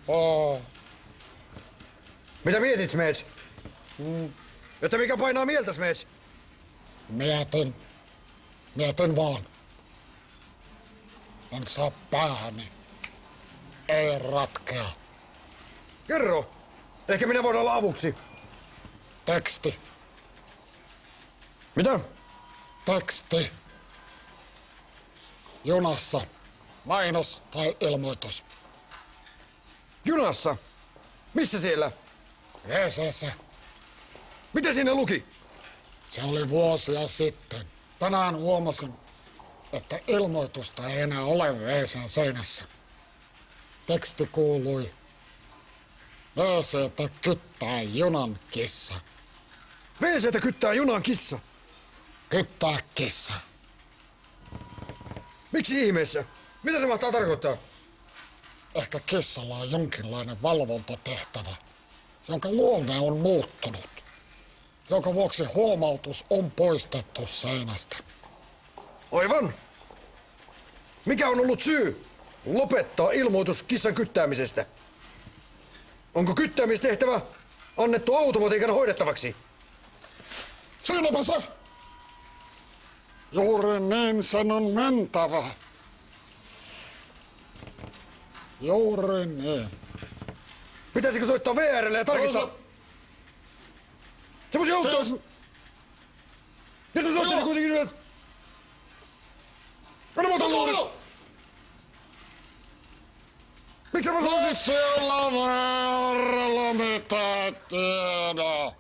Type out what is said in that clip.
Oo. Mitä mietit, Smeds? Että mikä painaa mieltä, Smeds? Mietin vaan. En saa päähäni. Ei ratkea. Kerro. Ehkä minä voin olla avuksi. Teksti. Mitä? Teksti. Junassa. Mainos tai ilmoitus. Junassa? Missä siellä? WC:ssä. Mitä siinä luki? Se oli vuosia sitten. Tänään huomasin, että ilmoitusta ei enää ole WC:n seinässä. Teksti kuului: WC:tä kyttää junan kissa. WC:tä kyttää junan kissa. Kyttää kissa. Miksi ihmeessä? Mitä se mahtaa tarkoittaa? Ehkä kissalla on jonkinlainen valvontatehtävä, jonka luonne on muuttunut, jonka vuoksi huomautus on poistettu seinästä. Aivan. Mikä on ollut syy lopettaa ilmoitus kissan kyttäämisestä? Onko kyttäämistehtävä annettu automatiikan hoidettavaksi? Siinäpä se! Juuri niin sen on mentävä. Juuri niin. Pitäisikö soittaa VR:lle ja tarkistaa? Se voisi auttaa. Nyt soittaisi kuitenkin yhdessä. Anna muuta luulet. Miksi mä sanoisin? Siellä VR:llä mitään tiedä.